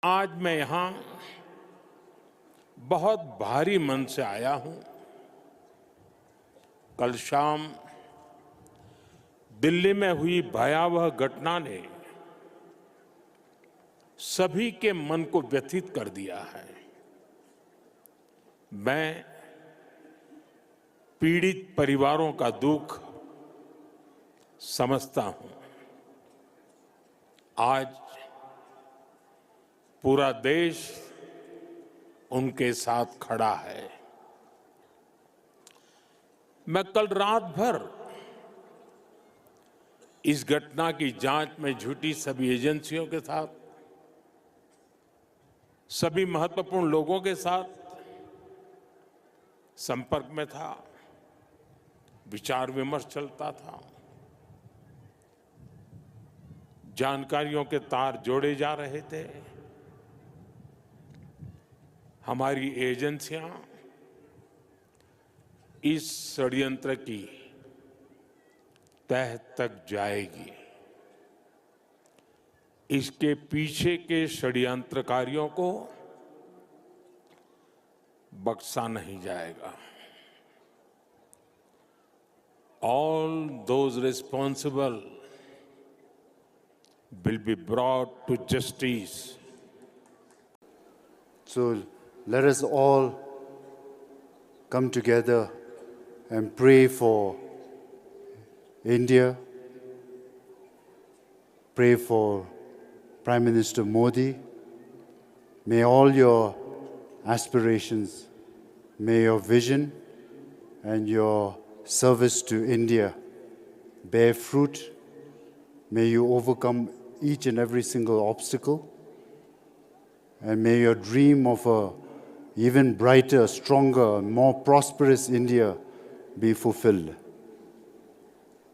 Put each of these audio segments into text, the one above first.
आज मैं यहां बहुत भारी मन से आया हूं। कल शाम दिल्ली में हुई भयावह घटना ने सभी के मन को व्यथित कर दिया है। मैं पीड़ित परिवारों का दुख समझता हूं। आज पूरा देश उनके साथ खड़ा है। मैं कल रात भर इस घटना की जांच में जुटी सभी एजेंसियों के साथ, सभी महत्वपूर्ण लोगों के साथ संपर्क में था, विचार विमर्श चलता था, जानकारियों के तार जोड़े जा रहे थे। हमारी एजेंसियां इस षड्यंत्र की तह तक जाएगी। इसके पीछे के षड्यंत्रकारियों को बख्शा नहीं जाएगा। All those responsible will be brought to justice. So let us all come together and pray for India, pray for Prime Minister Modi. May all your aspirations, may your vision and your service to India bear fruit. May you overcome each and every single obstacle. And may your dream of a even brighter, stronger, more prosperous India be fulfilled.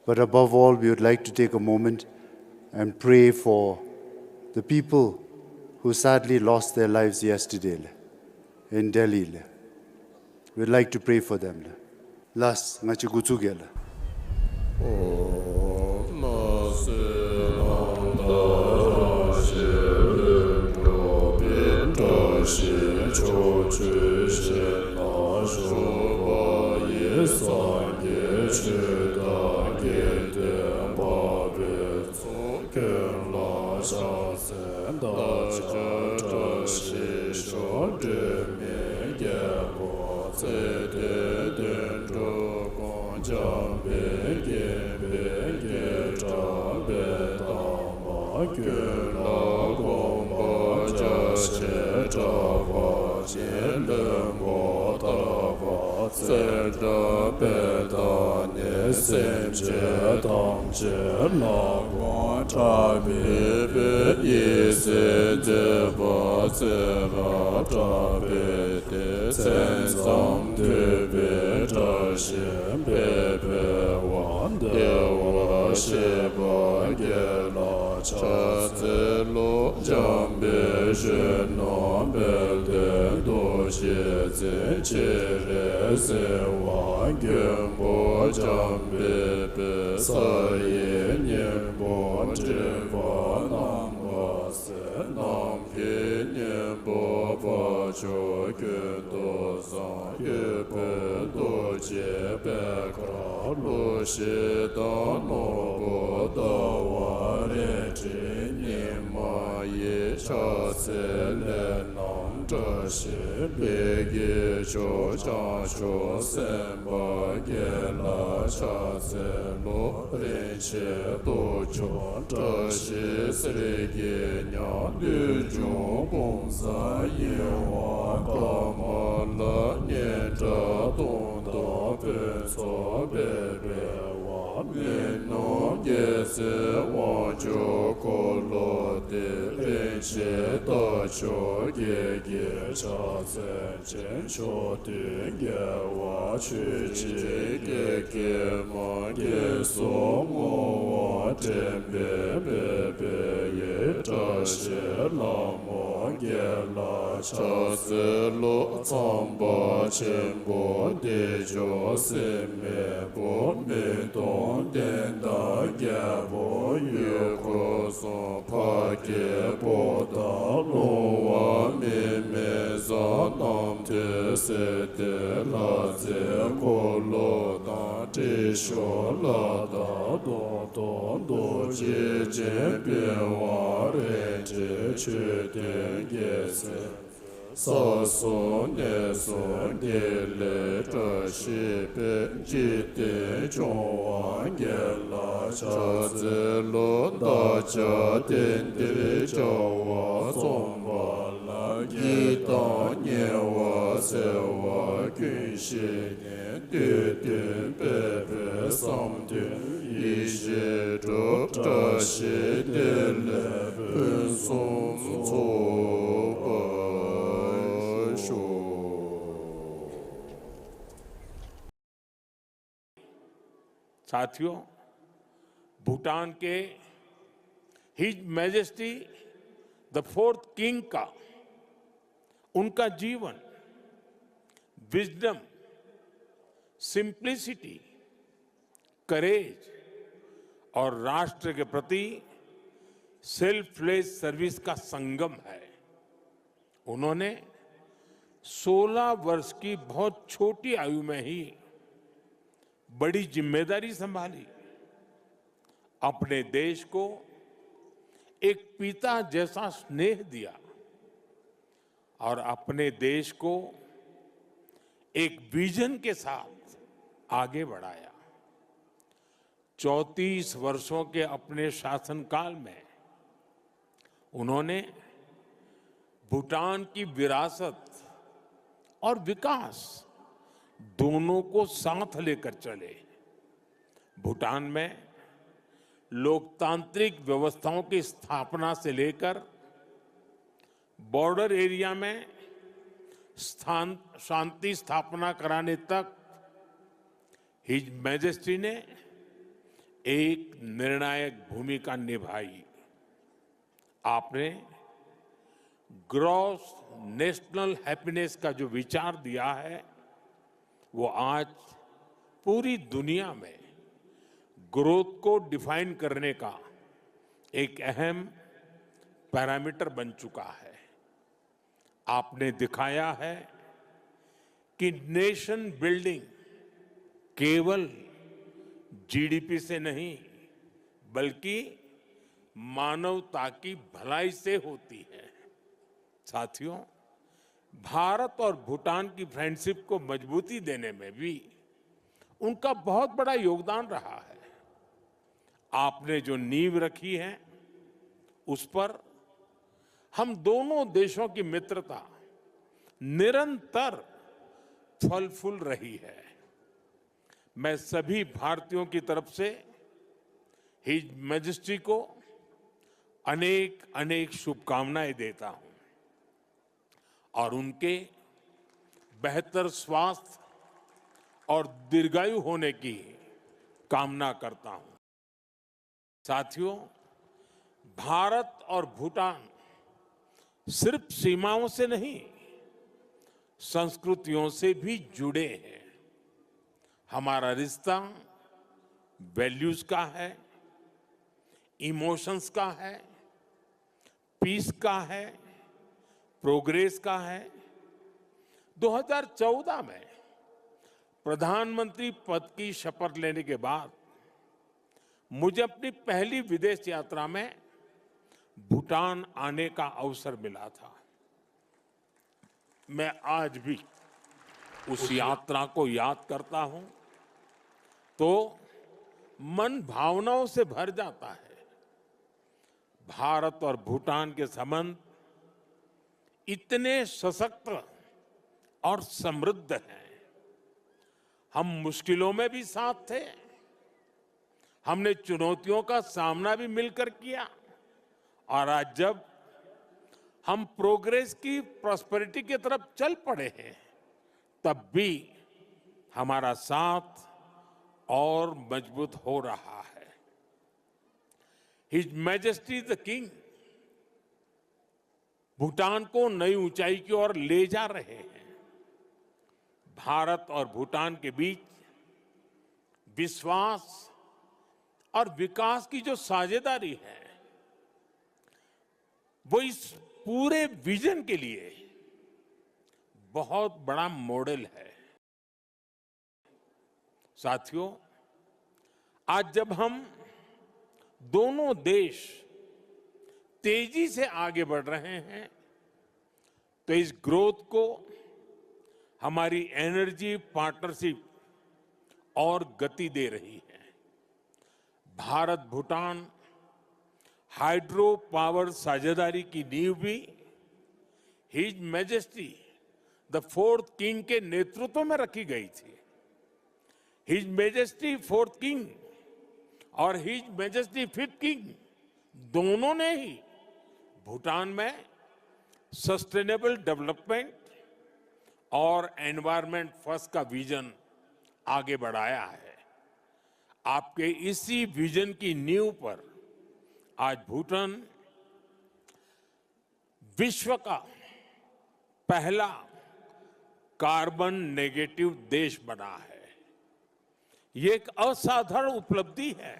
But above all, we would like to take a moment and pray for the people who sadly lost their lives yesterday in Delhi. We'd like to pray for them. Las ngachi gutsugela. Bo da lo te se te la ze ko lo da te sho la da do do do je je pe wa re te che te ge se sa so ne so de le ta shi pe ji te chong wa ge la cha ze lo da cha ten de cha wa song ba la gi da nye wa se wa gun shi ne de de pe pe sam de yi shi zhe ta shi de le pe song zo ba साथियों, भूटान के his majesty the fourth king का उनका जीवन wisdom, simplicity, करेज और राष्ट्र के प्रति selfless service का संगम है। उन्होंने 16 वर्ष की बहुत छोटी आयु में ही बड़ी जिम्मेदारी संभाली, अपने देश को एक पिता जैसा स्नेह दिया और अपने देश को एक विजन के साथ आगे बढ़ाया। 34 वर्षों के अपने शासनकाल में उन्होंने भूटान की विरासत और विकास दोनों को साथ लेकर चले। भूटान में लोकतांत्रिक व्यवस्थाओं की स्थापना से लेकर बॉर्डर एरिया में शांति स्थापना कराने तक हिज मैजेस्टी ने एक निर्णायक भूमिका निभाई। आपने ग्रॉस नेशनल हैप्पीनेस का जो विचार दिया है, वो आज पूरी दुनिया में ग्रोथ को डिफाइन करने का एक अहम पैरामीटर बन चुका है। आपने दिखाया है कि नेशन बिल्डिंग केवल जीडीपी से नहीं, बल्कि मानवता की भलाई से होती है। साथियों, भारत और भूटान की फ्रेंडशिप को मजबूती देने में भी उनका बहुत बड़ा योगदान रहा है। आपने जो नींव रखी है, उस पर हम दोनों देशों की मित्रता निरंतर फल फूल रही है। मैं सभी भारतीयों की तरफ से हिज मैजेस्टी को अनेक अनेक शुभकामनाएं देता हूं और उनके बेहतर स्वास्थ्य और दीर्घायु होने की कामना करता हूं। साथियों, भारत और भूटान सिर्फ सीमाओं से नहीं, संस्कृतियों से भी जुड़े हैं। हमारा रिश्ता वैल्यूज का है, इमोशंस का है, पीस का है, प्रोग्रेस का है। 2014 में प्रधानमंत्री पद की शपथ लेने के बाद मुझे अपनी पहली विदेश यात्रा में भूटान आने का अवसर मिला था। मैं आज भी उस यात्रा को याद करता हूं तो मन भावनाओं से भर जाता है। भारत और भूटान के संबंध इतने सशक्त और समृद्ध हैं। हम मुश्किलों में भी साथ थे, हमने चुनौतियों का सामना भी मिलकर किया, और आज जब हम प्रोग्रेस की प्रॉस्पेरिटी की तरफ चल पड़े हैं, तब भी हमारा साथ और मजबूत हो रहा है। His majesty the king Bhutan को नई ऊंचाई की ओर ले जा रहे हैं। भारत और भूटान के बीच विश्वास और विकास की जो साझेदारी है, वो इस पूरे विजन के लिए बहुत बड़ा मॉडल है। साथियों, आज जब हम दोनों देश तेजी से आगे बढ़ रहे हैं, तो इस ग्रोथ को हमारी एनर्जी पार्टनरशिप और गति दे रही है। भारत भूटान हाइड्रो पावर साझेदारी की नींव भी his majesty the fourth king के नेतृत्व में रखी गई थी। हिज मैजेस्टी फोर्थ किंग और हिज मैजेस्टी फिफ्थ किंग दोनों ने ही भूटान में सस्टेनेबल डेवलपमेंट और एनवायरनमेंट फर्स्ट का विजन आगे बढ़ाया है। आपके इसी विजन की नींव पर आज भूटान विश्व का पहला कार्बन नेगेटिव देश बना है। ये एक असाधारण उपलब्धि है।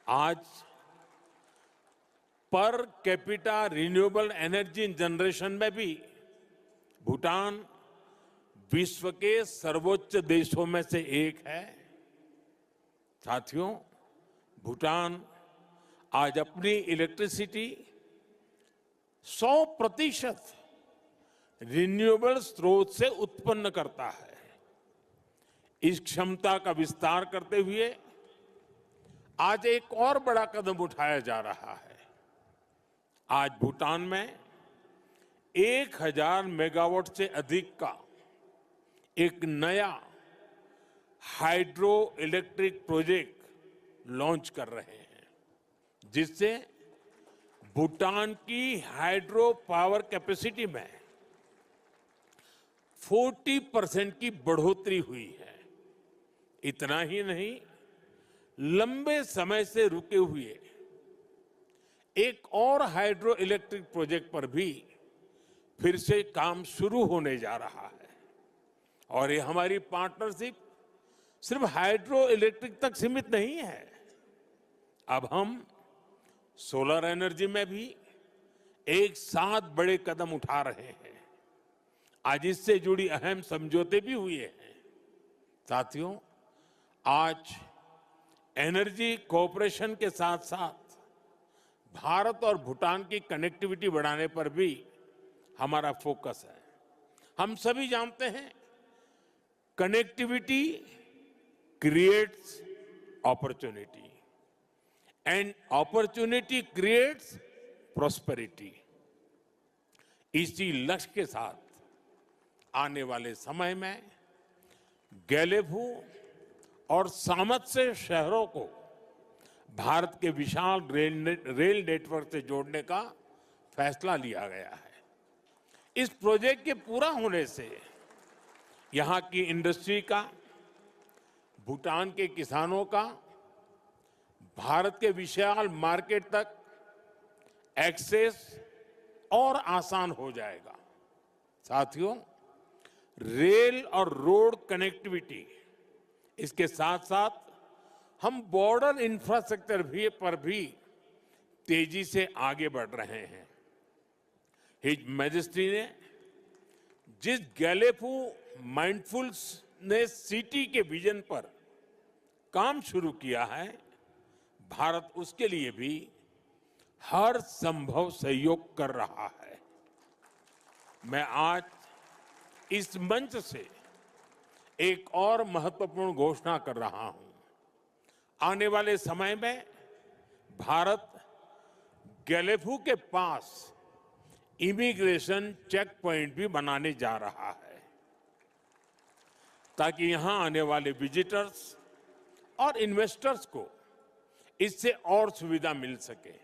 आज per capita renewable energy generation में भी भूटान विश्व के सर्वोच्च देशों में से एक है। साथियों, भूटान आज अपनी इलेक्ट्रिसिटी 100% रिन्यूएबल स्रोत से उत्पन्न करता है। इस क्षमता का विस्तार करते हुए आज एक और बड़ा कदम उठाया जा रहा है। आज भूटान में 1000 मेगावाट से अधिक का एक नया हाइड्रो इलेक्ट्रिक प्रोजेक्ट लॉन्च कर रहे हैं, जिससे भूटान की हाइड्रो पावर कैपेसिटी में 40% की बढ़ोतरी हुई है। इतना ही नहीं, लंबे समय से रुके हुए एक और हाइड्रो इलेक्ट्रिक प्रोजेक्ट पर भी फिर से काम शुरू होने जा रहा है। और ये हमारी पार्टनरशिप सिर्फ हाइड्रो इलेक्ट्रिक तक सीमित नहीं है। अब हम सोलर एनर्जी में भी एक साथ बड़े कदम उठा रहे हैं। आज इससे जुड़ी अहम समझौते भी हुए हैं। साथियों, आज एनर्जी कोऑपरेशन के साथ साथ भारत और भूटान की कनेक्टिविटी बढ़ाने पर भी हमारा फोकस है। हम सभी जानते हैं, connectivity creates opportunity and opportunity creates prosperity. इसी लक्ष्य के साथ आने वाले समय में गैलेफू और सामर्थ्य शहरों को भारत के विशाल रेल नेटवर्क से जोड़ने का फैसला लिया गया है। इस प्रोजेक्ट के पूरा होने से यहां की इंडस्ट्री का, भूटान के किसानों का, भारत के विशाल मार्केट तक एक्सेस और आसान हो जाएगा। साथियों, रेल और रोड कनेक्टिविटी, इसके साथ साथ हम बॉर्डर इंफ्रास्ट्रक्चर पर भी तेजी से आगे बढ़ रहे हैं। हिज मैजेस्टी ने जिस गैलेफू माइंडफुलनेस सिटी के विजन पर काम शुरू किया है, भारत उसके लिए भी हर संभव सहयोग कर रहा है। मैं आज इस मंच से एक और महत्वपूर्ण घोषणा कर रहा हूं। आने वाले समय में भारत गैलेफू के पास इमिग्रेशन चेक पॉइंट भी बनाने जा रहा है, ताकि यहां आने वाले विजिटर्स और इन्वेस्टर्स को इससे और सुविधा मिल सके।